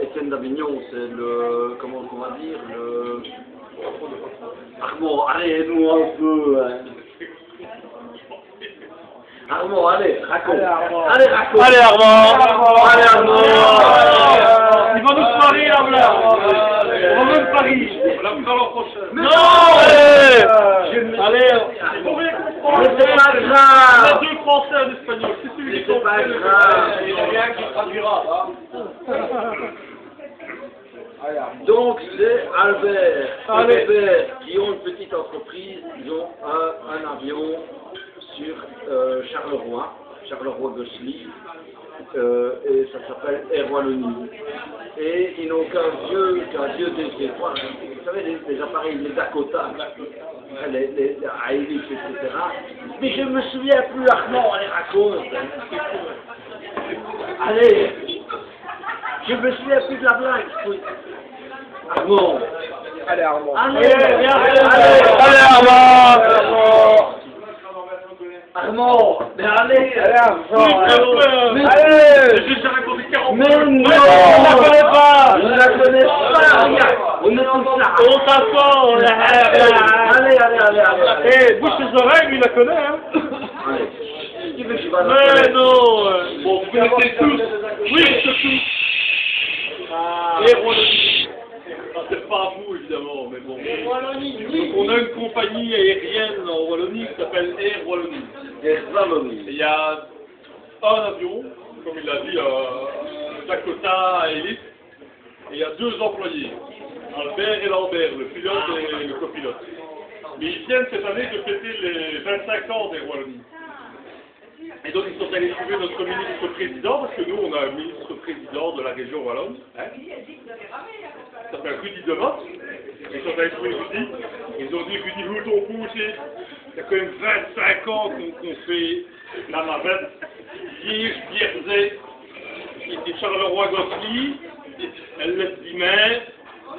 Étienne d'Avignon, c'est le, comment on va dire, le... Armand, allez, aide-moi un peu. Hein. Armand, allez, raconte. Allez, raconte. Allez, Armand. Allez, Armand. Il va nous parler, là. On va même Paris. On la fera l'an prochain. Non, Allez. mais c'est pas grave. On a deux Français, un Espagnol. C'est celui qui C'est pas grave. Il y en a un qui traduira. Donc c'est Albert et Robert qui ont une petite entreprise, ils ont un avion sur Charleroi-Gosselies, et ça s'appelle Air Wallonie. Et ils n'ont qu'un vieux DC-3, vous savez les appareils, les Dakota, les Hilux, etc. Mais je me souviens plus, Armand, allez raconte. Allez, je me souviens plus de la blague. Armand. Allez, Armand. Allez, Allez, Armand. Armand. Armand, mais allez. Allez, Armand. Mais, J'ai déjà raconté 40 mais non, on la connaît pas. Je la connais pas. Regarde, on est tous là. On s'assoit, on la... Allez. Eh, bouge tes oreilles, lui, il la connaît, hein. Allez. Qui veut que je vais la Mais connaître? non. Bon, vous connaissez tous. Oui, tous. Air Wallonie. C'est pas vous, évidemment, mais bon. Donc, on a une compagnie aérienne en Wallonie qui s'appelle Air Wallonie. Air Wallonie. Et il y a un avion, comme il l'a dit, Dakota Elite, et il y a deux employés, Albert et Lambert, le pilote et le copilote. Mais ils viennent cette année de fêter les 25 ans d'Air Wallonie. Et donc ils sont allés trouver notre ministre-président, parce que nous on a un ministre-président de la région wallonne, hein, qui s'appelle Rudy Demotte. Ils sont allés trouver Rudy, ils ont dit Rudy, où ton pouce, il y a quand même 25 ans qu'on fait la navette, Liège-Bierzet, et Charleroi-Gosselies, elle laisse 10 mai,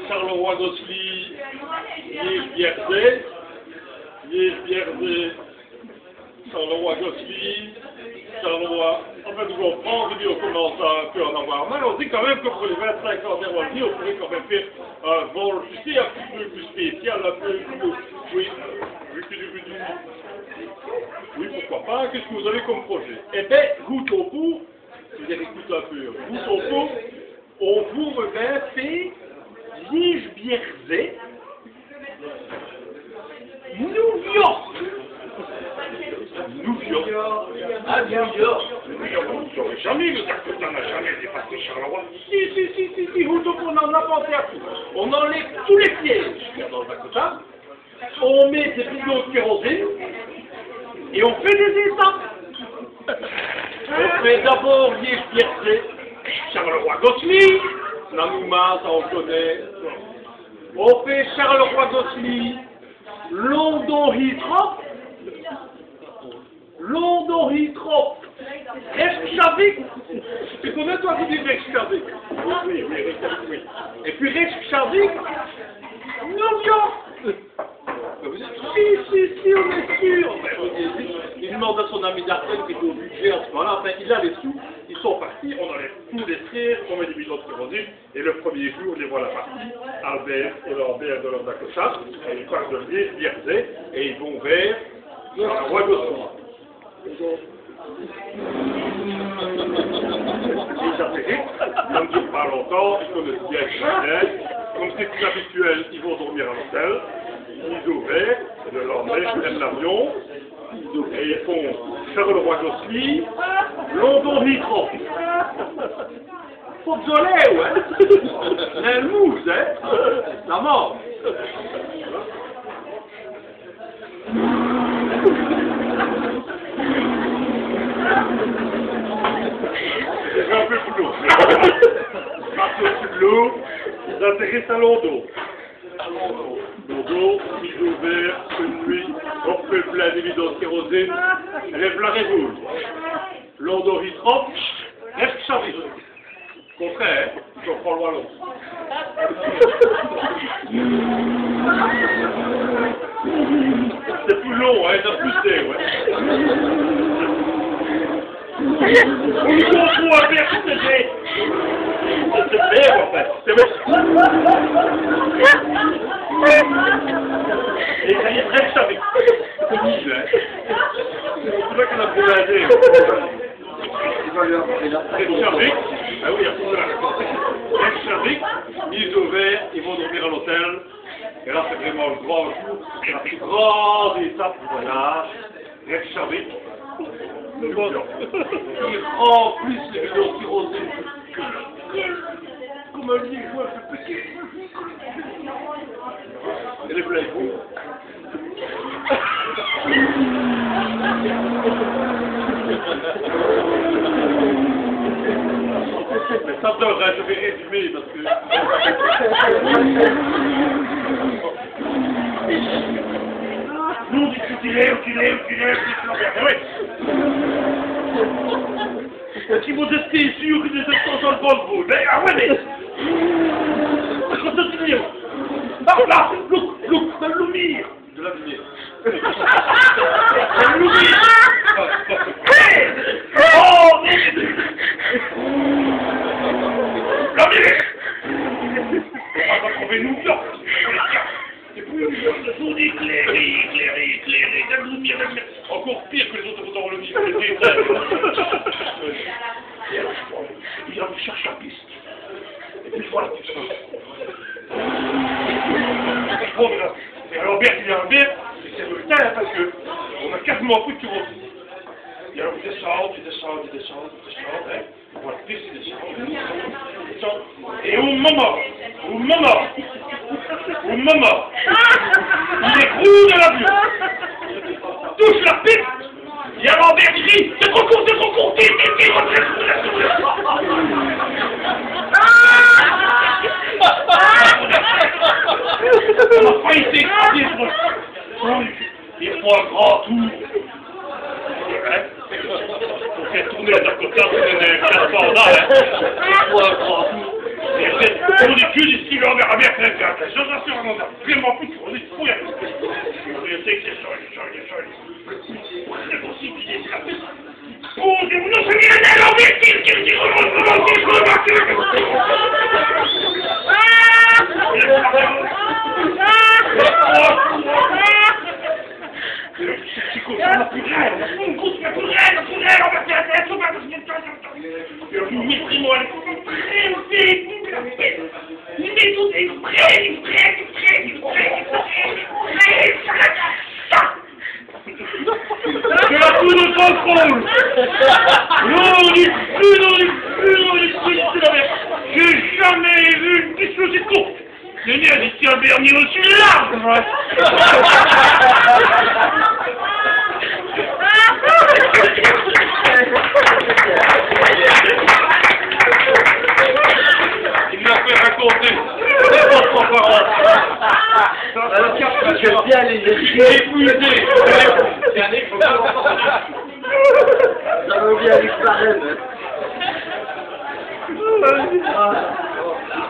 Charleroi-Gosselies, Liège-Bierzet, Charleroi-Gosselies, Charleroi. En fait, on prend, on commence un peu à en avoir mal. On dit quand même que pour les 25 ans d'Air Wallonie, on pourrait quand même faire un vol, tu sais, un petit peu plus spécial, un peu plus. Oui, oui, pourquoi pas. Qu'est-ce que vous avez comme projet? Eh bien, route au bout, je veux dire, écoute un peu, route au bout, on vous revient fait Liège-Bierzet, New York. New York. Ah, New York. J'aurais jamais, le Dakota n'a jamais dépassé Charleroi. Si, vous on en a pensé à tout. On enlève tous les pièges dans le Dakota, on met des bidons de kérosène, et on fait des étapes. On fait d'abord Liège-Bierzet, Charleroi-Gosselies, Nanouma, ça on connaît. On fait Charleroi-Gosselies, London-Heathrow, Reykjavik. Tu connais toi qui dis Reykjavik? Oui. Et puis Reykjavik, New York. Si, on est sûr. Il demande à son ami d'Artel qui est au budget à ce moment-là. Enfin, il a les sous, ils sont partis, on enlève tous les traits, on met des bidons de kérosène, et le premier jour, les voilà partis, Albert et Lambert de leur Dakota, et ils partent de Liège-Bierzet, et ils vont vers Charleroi-Gosselies. Ils atterrissent, ça ne dure pas longtemps, ils connaissent bien Chanel, comme c'est plus habituel, ils vont dormir à l'hôtel, ils ouvrent, le lendemain, ils prennent l'avion, et ils font Charleroi-Gosselies, London-Heathrow. Faut de soleil, ouais. C'est une mousse, hein. La mort. C'est un peu plus lourd. Partent au-dessus de l'eau, ils atterrissent à London. London, ils ouverts, une nuit, on fait le plein des bidons de kérosène, lève la révoule. London Heathrow, Reykjavik. Contraire, je prends le wallon. C'est plus long, hein, ça plus c'est, ouais. On nous confond à faire c'est C'est bon. Et ça y est, Reykjavik. C'est nul, hein. C'est vrai qu'on a pris la idée. Reykjavik. Ah oui, Reykjavik, mise au vert, ils vont dormir à l'hôtel. Et là, c'est vraiment le grand jour, la plus grande étape du voyage. Reykjavik. Le bon. Qui remplissent les vidéos qui rosent. Comme un liégeois, ce petit. Et les bleus. Mais ça devrait, je vais résumer parce que... Nous, on dit que tu l'es, oui. Qui vous êtes sûr que des instants dans le bon bout? Mais, ah ouais, mais... Continue. Ah, là, look, de la lumière. De la lumière. La lumière. Oh, mais... La lumière. On va trouver New York. Et puis, le jour éclairé, la lumière. Encore pire que les autres dans le livre. Il va vous chercher la piste. Et puis voilà tout ça. Bon, mais alors Bert, il y a un Bert, c'est le temps parce que on a quasiment plus de tours. Et alors vous descendez, hein. Voilà, piste, il descend. Et au moment, les roues de l'avion touchent la piste. Il y a Lambert qui dit c'est trop court, vite, on a failli s'écraser sur le... Il faut un grand tour. Pour faire tourner la Dakota, c'est un correspondant, hein. Il faut un grand tour. Et on dit que d'ici Lambert a bien fait un gars. Je vous assure, on a vraiment plus de tour. On dit fou, il y a plus de tour. Je sais que c'est joli. C'est possible qu'il y ait la piste. Oh, c'est vous, non, c'est bien, Lambert, qui c'est la tour de contrôle. Non, on dit plus. J'ai jamais vu une piste aussi courte. C'est bien, ici un dernier aussi large. Il m'a fait raconter. Alors, j'aime bien les épuisés.